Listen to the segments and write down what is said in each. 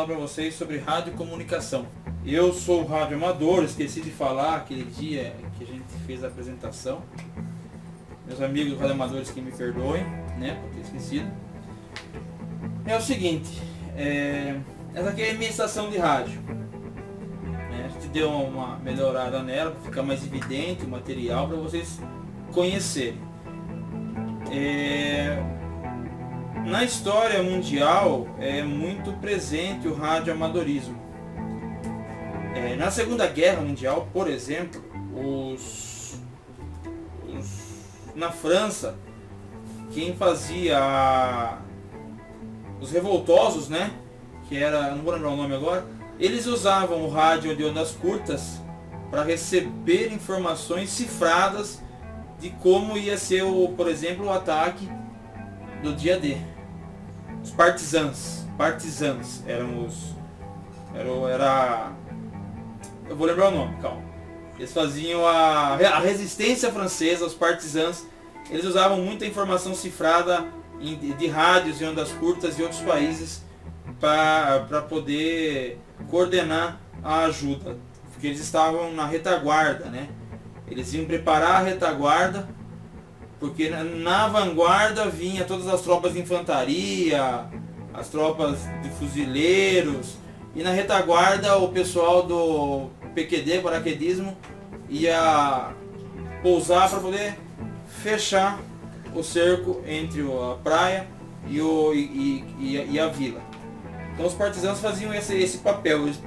falar para vocês sobre radiocomunicação. Eu sou radioamador, esqueci de falar aquele dia que a gente fez a apresentação. Meus amigos radioamadores que me perdoem, né, por ter esquecido. É o seguinte, essa aqui é a minha estação de rádio. A gente deu uma melhorada nela para ficar mais evidente o material para vocês conhecerem. Na história mundial é muito presente o radioamadorismo. Na Segunda Guerra Mundial, por exemplo, na França, quem fazia os revoltosos, né, que era, não vou lembrar o nome agora, eles usavam o rádio de ondas curtas para receber informações cifradas de como ia ser, por exemplo, o ataque do dia D. Os partisans eram eu vou lembrar o nome, calma. Eles faziam a resistência francesa, os partisans. Eles usavam muita informação cifrada de rádios e ondas curtas de outros países para poder coordenar a ajuda, porque eles estavam na retaguarda, né? Eles iam preparar a retaguarda, porque na vanguarda vinha todas as tropas de infantaria, as tropas de fuzileiros, e na retaguarda o pessoal do PQD, paraquedismo, ia pousar para poder fechar o cerco entre a praia e a vila. Então os partisanos faziam esse papel, eles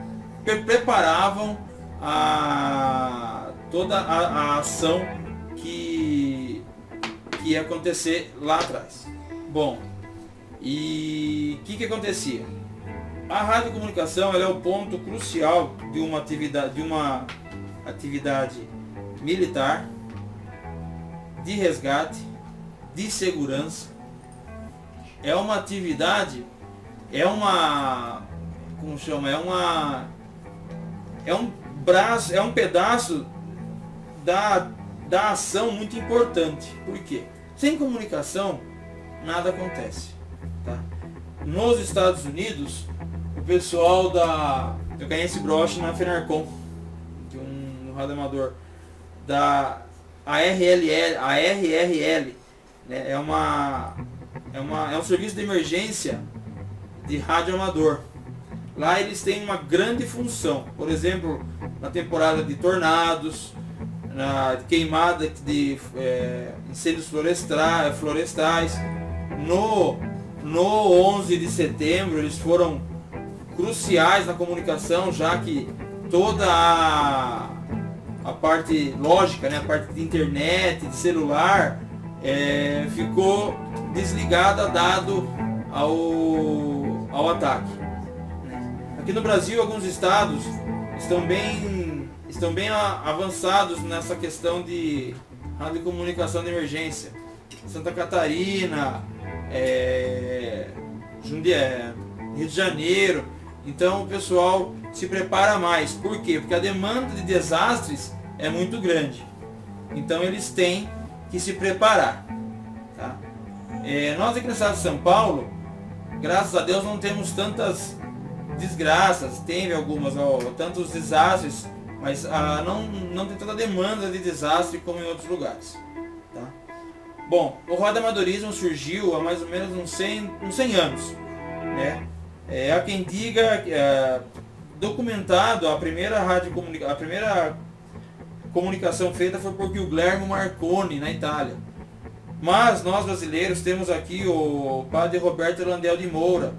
preparavam toda a ação que ia acontecer lá atrás. Bom, e o que acontecia? A radiocomunicação ela é o ponto crucial de uma atividade militar, de resgate, de segurança. É uma atividade, é um braço, é um pedaço da ação muito importante. Por quê? Sem comunicação nada acontece, tá? Nos Estados Unidos, o pessoal eu ganhei esse broche na Fenarcom, de um radioamador da ARRL, né? É um serviço de emergência de radioamador. Lá eles têm uma grande função, por exemplo, na temporada de tornados, na queimada de incêndios florestais. No 11 de setembro eles foram cruciais na comunicação, já que toda a parte lógica, né, a parte de internet, de celular, ficou desligada dado ao ataque. Aqui no Brasil, alguns estados estão bem avançados nessa questão de radiocomunicação de emergência. Santa Catarina, Rio de Janeiro. Então o pessoal se prepara mais. Por quê? Porque a demanda de desastres é muito grande. Então eles têm que se preparar. Tá? Nós aqui no estado de São Paulo, graças a Deus, não temos tantas desgraças. Teve algumas, tantos desastres, mas não tem tanta demanda de desastre como em outros lugares. Tá? Bom, o radioamadorismo surgiu há mais ou menos uns 100 anos. Né? Há quem diga, documentado, a primeira comunicação feita foi por Guglielmo Marconi, na Itália. Mas nós brasileiros temos aqui o padre Roberto Landel de Moura,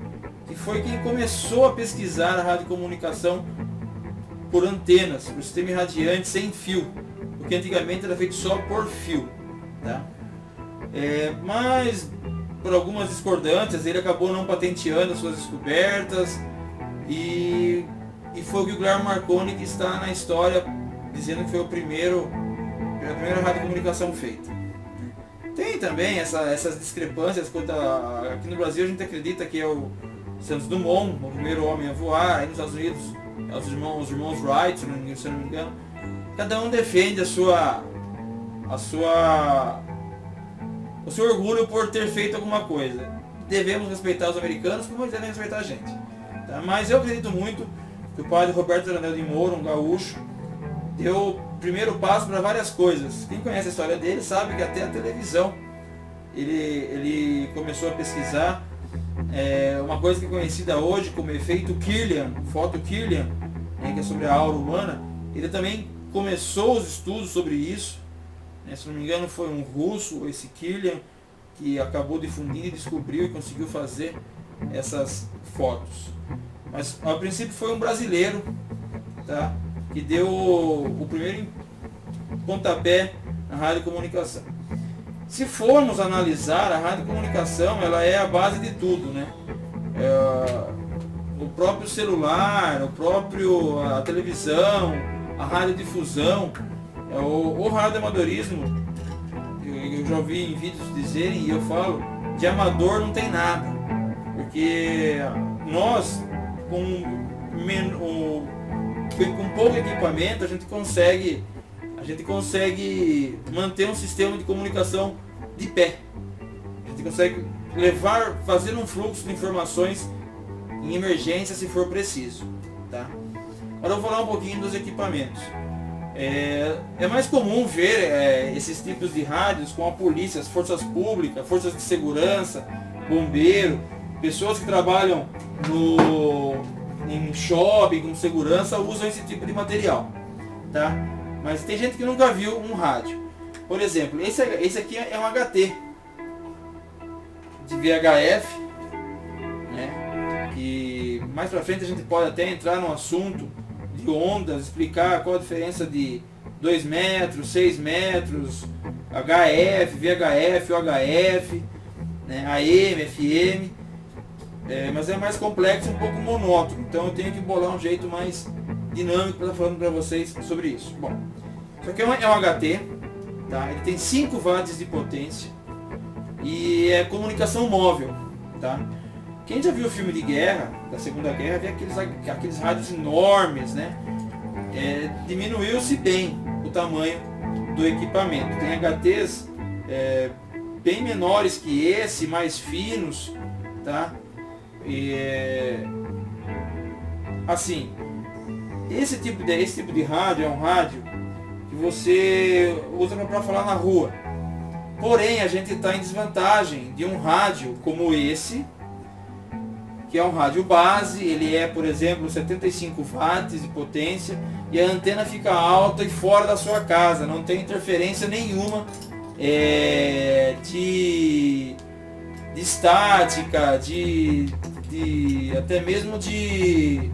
que foi quem começou a pesquisar a radiocomunicação por antenas, por sistema irradiante sem fio, porque antigamente era feito só por fio. Tá? Mas por algumas discordâncias ele acabou não patenteando suas descobertas, e foi o Guglielmo Marconi que está na história dizendo que foi a primeira radiocomunicação feita. Tem também essas discrepâncias quanto aqui no Brasil a gente acredita que é o Santos Dumont, o primeiro homem a voar. Aí nos Estados Unidos é os irmãos Wright, se eu não me engano. Cada um defende o seu orgulho por ter feito alguma coisa. Devemos respeitar os americanos como eles devem respeitar a gente. Tá? Mas eu acredito muito que o padre Roberto Durandel de Moura, um gaúcho, deu o primeiro passo para várias coisas. Quem conhece a história dele sabe que até a televisão ele começou a pesquisar uma coisa que é conhecida hoje como efeito Kirlian, foto Kirlian, né, que é sobre a aura humana. Ele também começou os estudos sobre isso, né, se não me engano foi um russo, esse Kirlian, que acabou difundindo e descobriu e conseguiu fazer essas fotos. Mas a princípio foi um brasileiro, tá, que deu o primeiro pontapé na radiocomunicação. Se formos analisar, a radiocomunicação ela é a base de tudo, né? O próprio celular, a televisão, a radiodifusão, o radioamadorismo. Eu já ouvi em vídeos dizerem, e eu falo, de amador não tem nada. Porque nós, com pouco equipamento, a gente consegue manter um sistema de comunicação de pé. A gente consegue fazer um fluxo de informações em emergência se for preciso. Tá? Agora eu vou falar um pouquinho dos equipamentos. É mais comum ver esses tipos de rádios com a polícia, as forças públicas, forças de segurança, bombeiro, pessoas que trabalham em shopping, com segurança, usam esse tipo de material. Tá? Mas tem gente que nunca viu um rádio. Por exemplo, esse aqui é um HT de VHF, né? Que mais pra frente a gente pode até entrar no assunto de ondas, explicar qual a diferença de 2 metros, 6 metros, HF, VHF, UHF, né? AM, FM. Mas é mais complexo e um pouco monótono. Então eu tenho que bolar um jeito mais dinâmico para estar falando para vocês sobre isso. Bom, isso aqui é um HT, tá? Ele tem 5 watts de potência e é comunicação móvel, tá? Quem já viu o filme de guerra, da Segunda Guerra, vê aqueles rádios enormes, né? Diminuiu-se bem o tamanho do equipamento. Tem HTs bem menores que esse, mais finos, tá? Assim, esse tipo de rádio é um rádio que você usa para falar na rua. Porém, a gente está em desvantagem de um rádio como esse, que é um rádio base. Ele é, por exemplo, 75 watts de potência e a antena fica alta e fora da sua casa. Não tem interferência nenhuma de estática, até mesmo de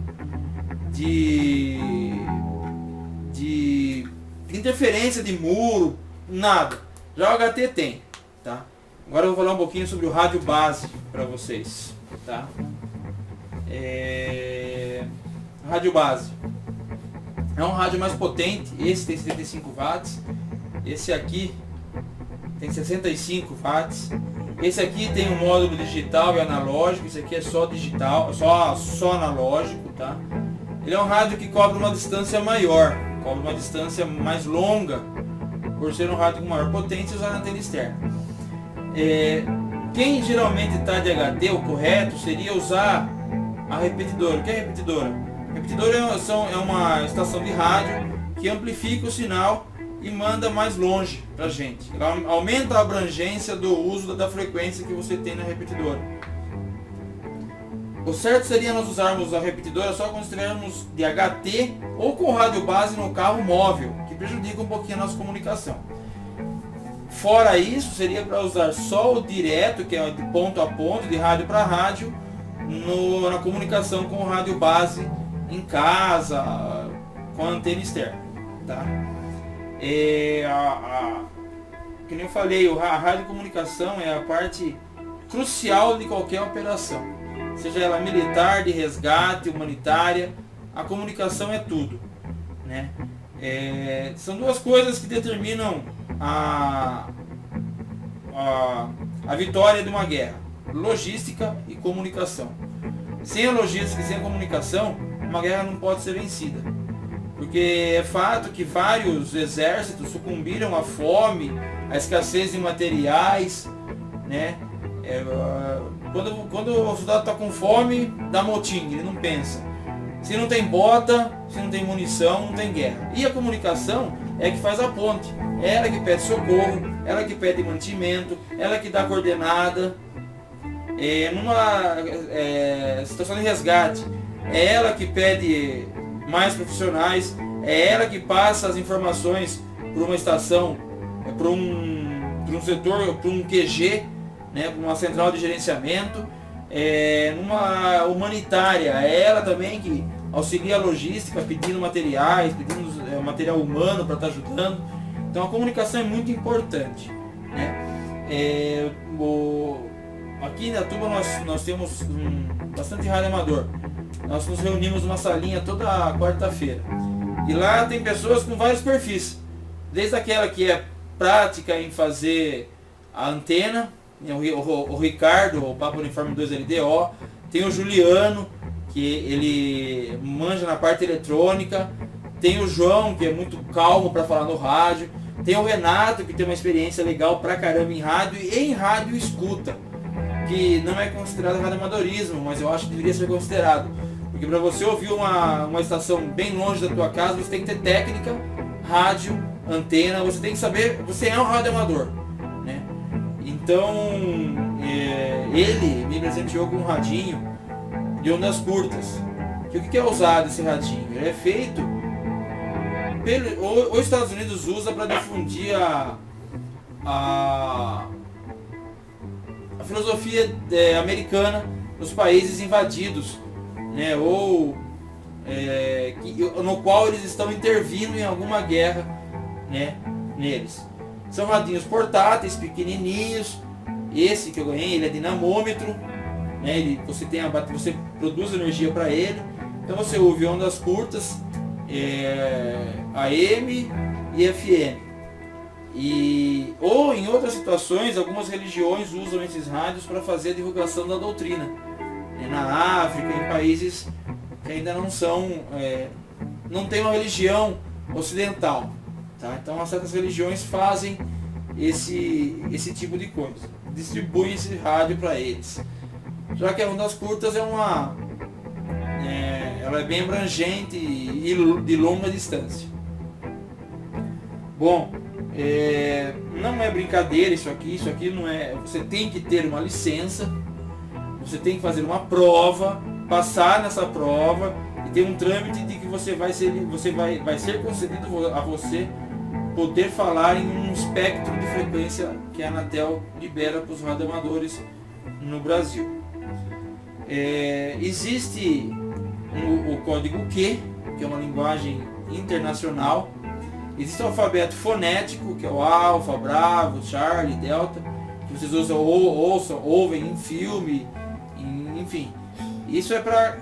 interferência de muro, nada. Já o HT tem, tá? Agora eu vou falar um pouquinho sobre o rádio base para vocês, tá? Rádio base é um rádio mais potente. Esse tem 75 watts, esse aqui tem 65 watts. Esse aqui tem um módulo digital e analógico. Esse aqui é só digital, só analógico, tá? Ele é um rádio que cobre uma distância maior, cobre uma distância mais longa, por ser um rádio com maior potência e usar antena externa. Quem geralmente está de HT, o correto seria usar a repetidora. O que é repetidora? Repetidora é uma estação de rádio que amplifica o sinal e manda mais longe pra gente. Ela aumenta a abrangência do uso da frequência que você tem na repetidora. O certo seria nós usarmos a repetidora só quando estivermos de HT ou com rádio base no carro móvel, que prejudica um pouquinho a nossa comunicação. Fora isso, seria para usar só o direto, que é de ponto a ponto, de rádio para rádio, na comunicação com o rádio base em casa, com a antena externa. Tá? Que nem eu falei, a radiocomunicação é a parte crucial de qualquer operação, seja ela militar, de resgate, humanitária. A comunicação é tudo, né? São duas coisas que determinam a vitória de uma guerra: logística e comunicação. Sem a logística e sem a comunicação, uma guerra não pode ser vencida. Porque é fato que vários exércitos sucumbiram à fome, à escassez de materiais, né? Quando o soldado está com fome, dá motim, ele não pensa. Se não tem bota, se não tem munição, não tem guerra. E a comunicação é que faz a ponte. É ela que pede socorro, ela que pede mantimento, ela que dá coordenada. Numa situação de resgate, é ela que pede mais profissionais, é ela que passa as informações para uma estação, para um setor, para um QG, né, para uma central de gerenciamento. Numa humanitária, é ela também que auxilia a logística, pedindo materiais, pedindo material humano para estar ajudando. Então a comunicação é muito importante, né? Aqui na Tuba nós temos bastante rádio amador. Nós nos reunimos numa salinha toda quarta-feira. E lá tem pessoas com vários perfis. Desde aquela que é prática em fazer a antena, o Ricardo, o Papo Uniforme 2 LDO. Tem o Juliano, que ele manja na parte eletrônica. Tem o João, que é muito calmo para falar no rádio. Tem o Renato, que tem uma experiência legal pra caramba em rádio e em rádio escuta, que não é considerado radioamadorismo, mas eu acho que deveria ser considerado. Porque para você ouvir uma estação bem longe da tua casa, você tem que ter técnica, rádio, antena, você tem que saber, você é um radioamador, né? Então, ele me presenteou com um radinho de ondas curtas. Que o que é usado esse radinho? Ele é feito os Estados Unidos usa para difundir a filosofia americana nos países invadidos, né, ou no qual eles estão intervindo em alguma guerra, né, neles. São radinhos portáteis, pequenininhos. Esse que eu ganhei, ele é dinamômetro, né, você produz energia para ele. Então você ouve ondas curtas, AM e FM. Ou em outras situações, algumas religiões usam esses rádios para fazer a divulgação da doutrina, né, na África, em países que ainda não tem uma religião ocidental, tá? Então certas religiões fazem esse tipo de coisa, distribuem esse rádio para eles. Já que a ondas curtas ela é bem abrangente e de longa distância. Bom, não é brincadeira isso aqui não é. Você tem que ter uma licença, você tem que fazer uma prova, passar nessa prova e ter um trâmite de que vai ser concedido a você poder falar em um espectro de frequência que a Anatel libera para os radioamadores no Brasil. Existe o código Q, que é uma linguagem internacional. Existe o alfabeto fonético, que é o Alfa, Bravo, Charlie, Delta, que vocês ouvem em filme, enfim. Isso é para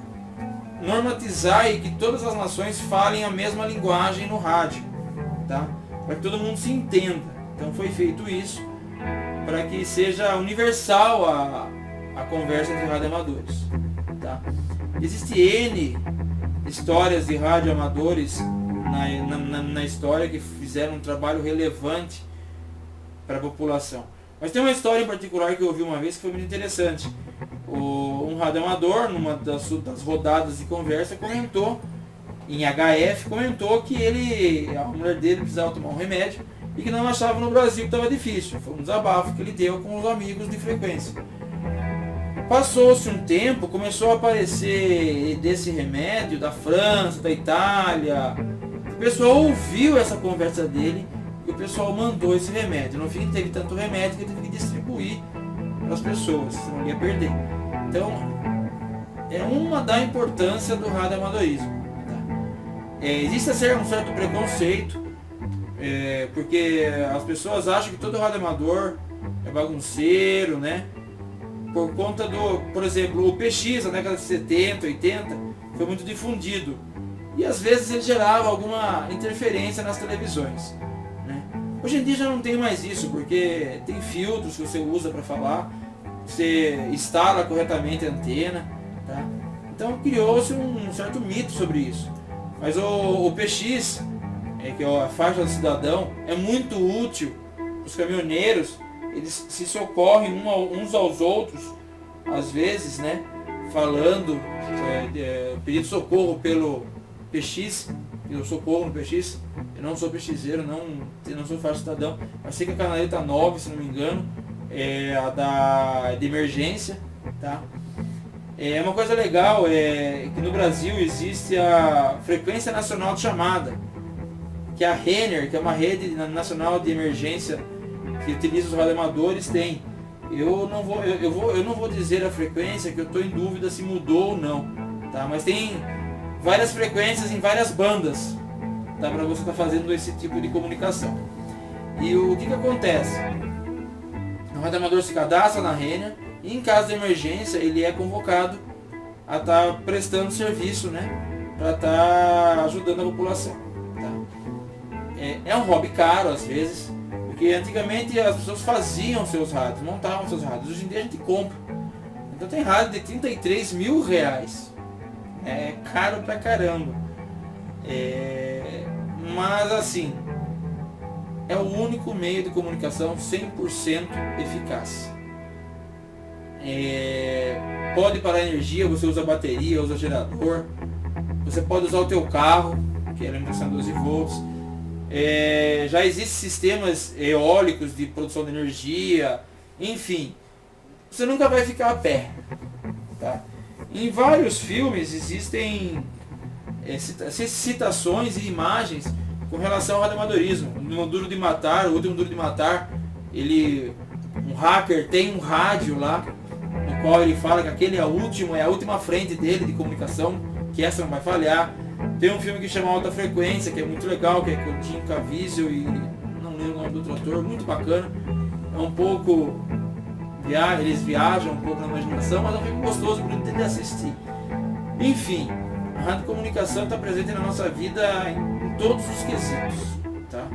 normatizar e que todas as nações falem a mesma linguagem no rádio, tá? Para que todo mundo se entenda. Então foi feito isso para que seja universal a conversa entre radioamadores, tá? Existe N histórias de radioamadores na história que fizeram um trabalho relevante para a população. Mas tem uma história em particular que eu ouvi uma vez que foi muito interessante. Um radioamador, numa das rodadas de conversa, comentou, em HF, que a mulher dele precisava tomar um remédio e que não achava no Brasil que estava difícil. Foi um desabafo que ele deu com os amigos de frequência. Passou-se um tempo, começou a aparecer desse remédio da França, da Itália. O pessoal ouviu essa conversa dele e o pessoal mandou esse remédio. No fim teve tanto remédio que ele teve que distribuir para as pessoas, senão ia perder. Então, é uma da importância do radioamadorismo. Tá? Existe um certo preconceito, porque as pessoas acham que todo radioamador é bagunceiro, né? Por conta por exemplo, o PX na década de 70, 80, foi muito difundido. E às vezes ele gerava alguma interferência nas televisões, né? Hoje em dia já não tem mais isso, porque tem filtros que você usa para falar, você instala corretamente a antena, tá? Então criou-se um certo mito sobre isso. Mas o PX, que é a faixa do cidadão, é muito útil para os caminhoneiros. eles se socorrem uns aos outros, às vezes, né? Falando, pedindo socorro pelo PX, eu socorro no PX. Eu não sou PXeiro, não sou falso cidadão, mas sei que a canaleta 9, se não me engano, é a de emergência, tá? É uma coisa legal, que no Brasil existe a Frequência Nacional de Chamada, que a Renner, que é uma rede nacional de emergência que utiliza os radioamadores, tem. Eu não vou dizer a frequência, que eu estou em dúvida se mudou ou não, tá? Mas tem várias frequências em várias bandas, tá? Para você estar fazendo esse tipo de comunicação. E o que acontece? O radioamador se cadastra na Renner e em caso de emergência ele é convocado a estar prestando serviço, né? Para estar ajudando a população, tá? É um hobby caro às vezes, porque antigamente as pessoas faziam seus rádios, montavam seus rádios. Hoje em dia a gente compra. Então tem rádio de 33 mil reais. É caro pra caramba. Mas assim, é o único meio de comunicação 100% eficaz. Pode parar a energia, você usa bateria, usa gerador. Você pode usar o teu carro, que é alimentação 12 volts. Já existem sistemas eólicos de produção de energia, enfim, você nunca vai ficar a pé, tá? Em vários filmes existem citações e imagens com relação ao radioamadorismo. No Duro de Matar, o último Duro de Matar, um hacker tem um rádio lá, no qual ele fala que aquele é a última frente dele de comunicação, que essa não vai falhar. Tem um filme que chama Alta Frequência, que é muito legal, que é com o Jim Caviezel e não lembro o nome do outro ator, muito bacana. É um pouco... eles viajam um pouco na imaginação, mas é um filme gostoso de assistir. Enfim, a radiocomunicação está presente na nossa vida em todos os quesitos, tá?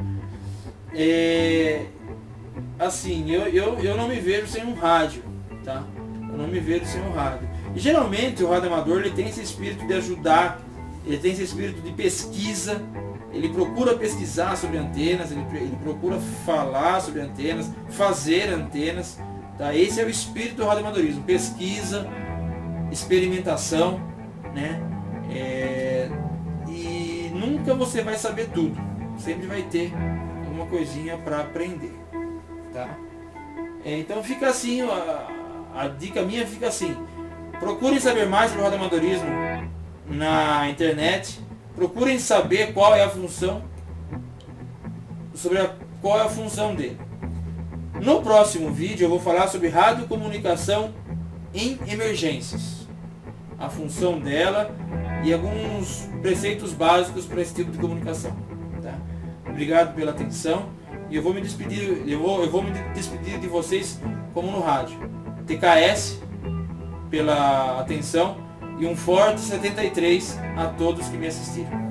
Assim, eu não me vejo sem um rádio, tá? Eu não me vejo sem um rádio. E geralmente o radioamador ele tem esse espírito de ajudar, ele tem esse espírito de pesquisa, ele procura pesquisar sobre antenas, ele procura falar sobre antenas, fazer antenas, tá? Esse é o espírito do radioamadorismo, pesquisa, experimentação, né? E nunca você vai saber tudo, sempre vai ter alguma coisinha para aprender, tá? Então fica assim, a dica minha fica assim: procurem saber mais sobre o radioamadorismo na internet, procurem saber qual é a função, qual é a função dele. No próximo vídeo eu vou falar sobre radiocomunicação em emergências, a função dela e alguns preceitos básicos para esse tipo de comunicação, tá? Obrigado pela atenção e eu vou me despedir, de vocês como no rádio. TKS pela atenção e um forte 73 a todos que me assistiram.